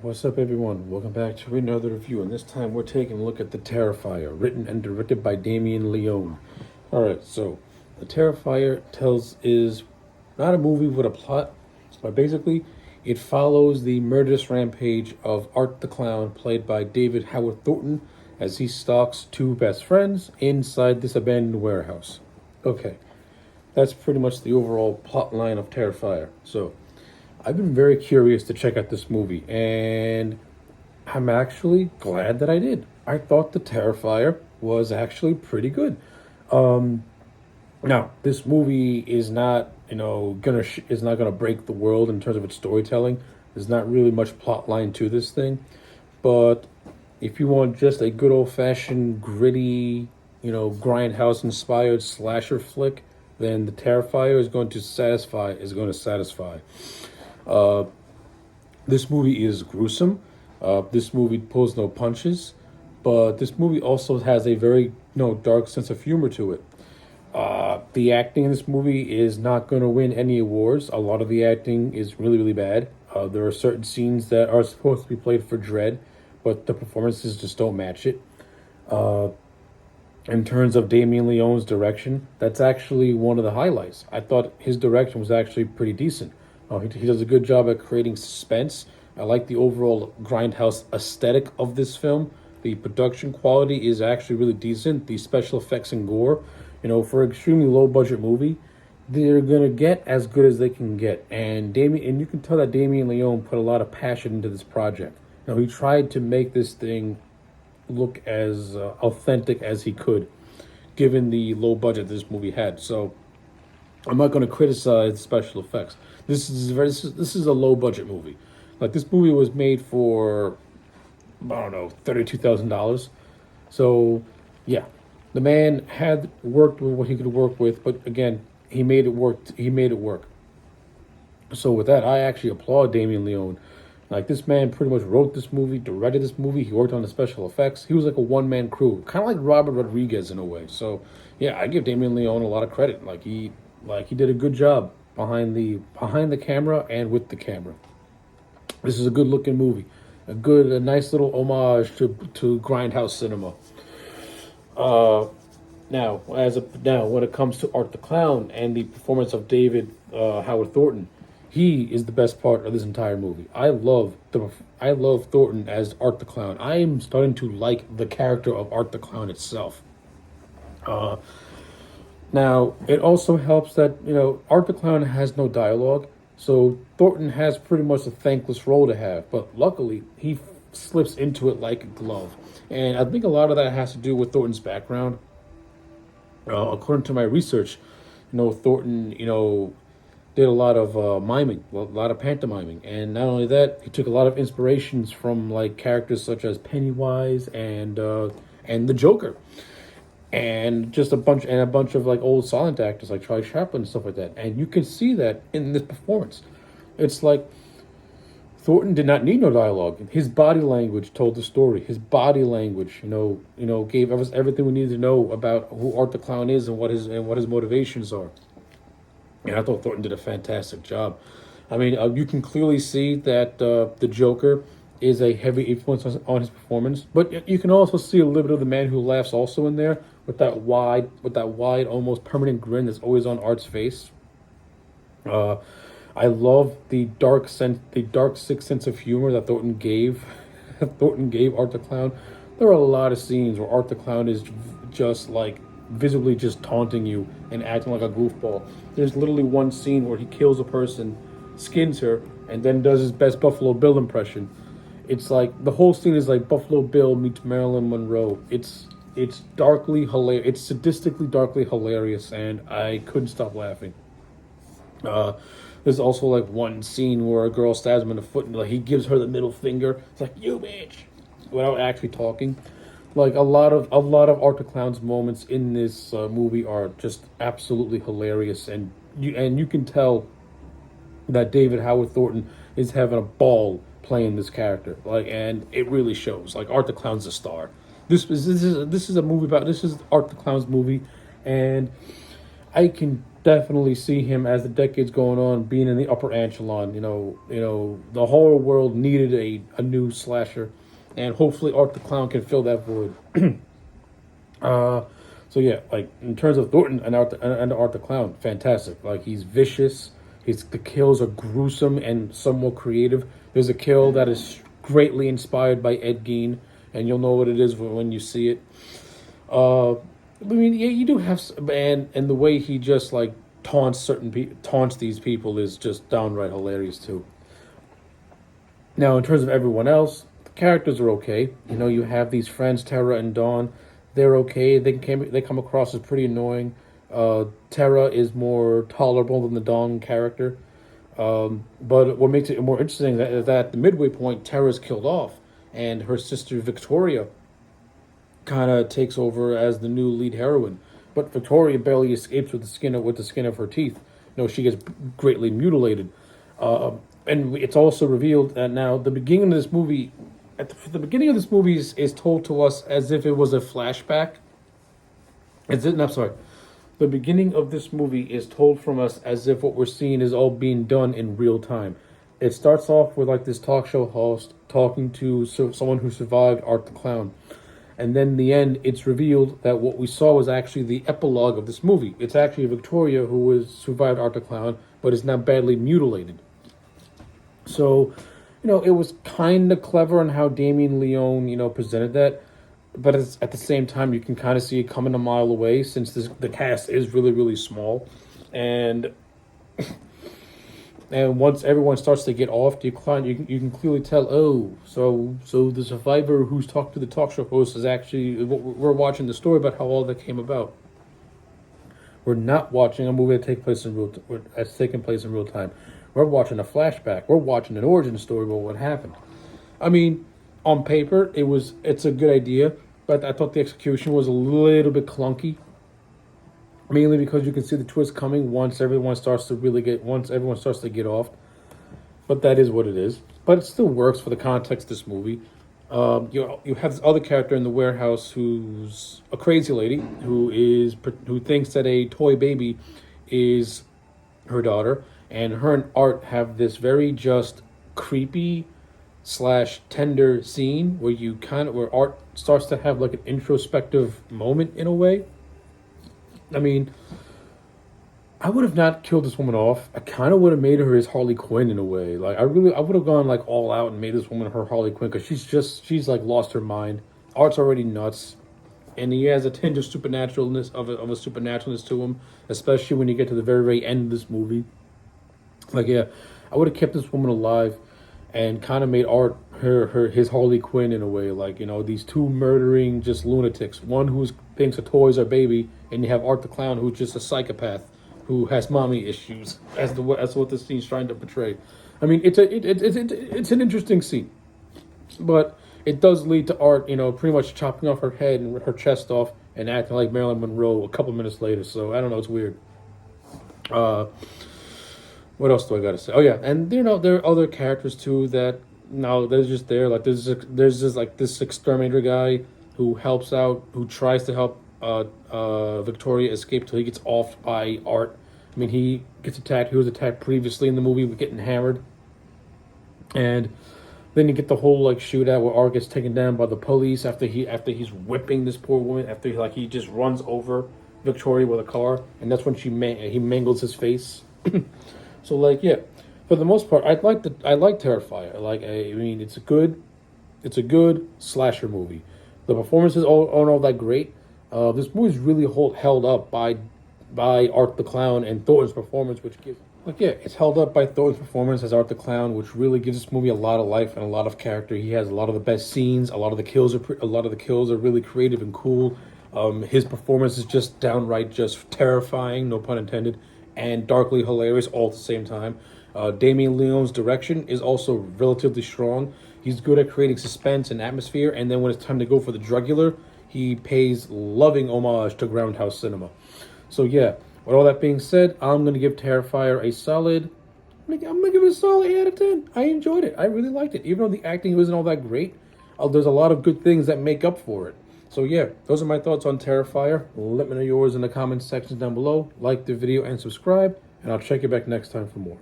What's up, everyone? Welcome back to another review, and this time we're taking a look at The Terrifier, written and directed by Damien Leone. Alright, so The Terrifier is not a movie with a plot, but basically it follows the murderous rampage of Art the Clown, played by David Howard Thornton, as he stalks two best friends inside this abandoned warehouse. Okay, that's pretty much the overall plot line of Terrifier. So, I've been very curious to check out this movie, and I'm actually glad that I did. I thought The Terrifier was actually pretty good. Now, this movie is not, is not gonna break the world in terms of its storytelling. There's not really much plot line to this thing, but if you want just a good old fashioned gritty, grindhouse inspired slasher flick, then The Terrifier is going to satisfy. Uh, this movie is gruesome. This movie pulls no punches, but this movie also has a very dark sense of humor to it. The acting in this movie is not going to win any awards. A lot of the acting is really, really bad. There are certain scenes that are supposed to be played for dread, but the performances just don't match it. Uh, in terms of Damien Leone's direction, that's actually one of the highlights. I thought his direction was actually pretty decent. He does a good job at creating suspense. I like the overall grindhouse aesthetic of this film. The production quality is actually really decent. The special effects and gore, for an extremely low budget movie, they're gonna get as good as they can get. And you can tell that Damien Leone put a lot of passion into this project. He tried to make this thing look as authentic as he could, given the low budget this movie had. So I'm not going to criticize the special effects. This is a low budget movie. Like, this movie was made for, I don't know, $32,000. So yeah, the man had worked with what he could work with, but again, he made it work. He made it work. So with that, I actually applaud Damien Leone. Like, this man pretty much wrote this movie, directed this movie. He worked on the special effects. He was like a one man crew, kind of like Robert Rodriguez in a way. So yeah, I give Damien Leone a lot of credit. He did a good job behind the camera and with the camera. This is a good looking movie, a nice little homage to grindhouse cinema. Now, when it comes to Art the Clown and the performance of David Howard Thornton, he is the best part of this entire movie. I love Thornton as Art the Clown. I am starting to like the character of Art the Clown itself. Now, it also helps that, Art the Clown has no dialogue, so Thornton has pretty much a thankless role to have, but luckily, he slips into it like a glove. And I think a lot of that has to do with Thornton's background. According to my research, Thornton, did a lot of miming, a lot of pantomiming, and not only that, he took a lot of inspirations from like characters such as Pennywise and the Joker, and just a bunch of like old silent actors like Charlie Chaplin and stuff like that. And you can see that in this performance. It's like Thornton did not need no dialogue. His body language told the story. His body language, gave us everything we needed to know about who Art the Clown is and what his motivations are. And I thought Thornton did a fantastic job. I mean, you can clearly see that the Joker is a heavy influence on his performance, but you can also see a little bit of the Man Who Laughs also in there with that wide, almost permanent grin that's always on Art's face. I love the dark sick sense of humor that Thornton gave Art the Clown. There are a lot of scenes where Art the Clown is just like visibly just taunting you and acting like a goofball. There's literally one scene where he kills a person, skins her, and then does his best Buffalo Bill impression. It's like the whole scene is like Buffalo Bill meets Marilyn Monroe. It's darkly hilarious. It's sadistically darkly hilarious, and I couldn't stop laughing. There's also like one scene where a girl stabs him in the foot and like he gives her the middle finger. It's like, you bitch, without actually talking. Like a lot of Art the Clown's moments in this movie are just absolutely hilarious, and you can tell that David Howard Thornton is having a ball playing this character. And it really shows. Like, Art the Clown's a star. This is a movie about, this is Art the Clown's movie, and I can definitely see him as the decades going on being in the upper echelon. The horror world needed a new slasher, and hopefully Art the Clown can fill that void. Uh, so yeah, like in terms of Thornton and Art the Clown, fantastic. Like he's vicious. The kills are gruesome and somewhat creative. There's a kill that is greatly inspired by Ed Gein, and you'll know what it is when you see it. I mean, yeah, you do have, and the way he just like taunts these people is just downright hilarious too. Now, in terms of everyone else, the characters are okay. You have these friends, Tara and Dawn. They're okay. They come across as pretty annoying. Tara is more tolerable than the Dawn character. But what makes it more interesting is that at the midway point, Tara's killed off, and her sister Victoria kind of takes over as the new lead heroine. But Victoria barely escapes with the skin of her teeth. She gets greatly mutilated. And it's also revealed that now the beginning of this movie, the beginning of this movie is told to us as if it was a flashback. I'm sorry. The beginning of this movie is told from us as if what we're seeing is all being done in real time. It starts off with like this talk show host talking to someone who survived Art the Clown. And then in the end, it's revealed that what we saw was actually the epilogue of this movie. It's actually Victoria who survived Art the Clown, but is now badly mutilated. So, it was kind of clever on how Damien Leone, presented that. But at the same time, you can kind of see it coming a mile away since the cast is really, really small. And once everyone starts to get off, you can clearly tell. Oh, so the survivor who's talked to the talk show host is actually we're watching the story about how all that came about. We're not watching a movie that's taking place in real time. We're watching a flashback. We're watching an origin story about what happened. I mean, on paper, it's a good idea, but I thought the execution was a little bit clunky. Mainly because you can see the twist coming once everyone starts to get off. But that is what it is. But it still works for the context of this movie. You have this other character in the warehouse who's a crazy lady who thinks that a toy baby is her daughter, and her and Art have this very just creepy / tender scene where Art starts to have like an introspective moment in a way. I mean, I would have not killed this woman off. I kind of would have made her his Harley Quinn in a way. Like I would have gone like all out and made this woman her Harley Quinn because she's like lost her mind. Art's already nuts, and he has a tinge of supernaturalness of a supernaturalness to him, especially when you get to the very very end of this movie. Like yeah, I would have kept this woman alive, and kind of made Art his Harley Quinn in a way. Like these two murdering just lunatics. One who thinks a toy's a baby, and you have Art the Clown who's just a psychopath who has mommy issues, as what this scene's trying to portray. I mean, it's an interesting scene, but it does lead to Art, pretty much chopping off her head and her chest off and acting like Marilyn Monroe a couple minutes later. So I don't know, it's weird. What else do I got to say? Oh yeah, and there are other characters too that they're just there. Like there's just like this exterminator guy who helps out, who tries to help Victoria escape till he gets offed by Art. I mean, he gets attacked. He was attacked previously in the movie with getting hammered, and then you get the whole like shootout where Art gets taken down by the police after he's whipping this poor woman. After he just runs over Victoria with a car, and that's when he mangles his face. So like yeah, for the most part, I like Terrifier. I mean, it's a good slasher movie. The performances aren't all that great. This movie's really held up by Art the Clown and Thornton's performance, it's held up by Thornton's performance as Art the Clown, which really gives this movie a lot of life and a lot of character. He has a lot of the best scenes. A lot of the kills are really creative and cool. His performance is just downright just terrifying, no pun intended, and darkly hilarious all at the same time. Damien Leone's direction is also relatively strong. He's good at creating suspense and atmosphere, and then when it's time to go for the jugular, he pays loving homage to Grindhouse cinema. So yeah, with all that being said, I'm going to give Terrifier a solid... I'm going to give it a solid 8 out of 10. I enjoyed it. I really liked it. Even though the acting wasn't all that great, there's a lot of good things that make up for it. So yeah, those are my thoughts on Terrifier. Let me know yours in the comments section down below. Like the video and subscribe, and I'll check you back next time for more.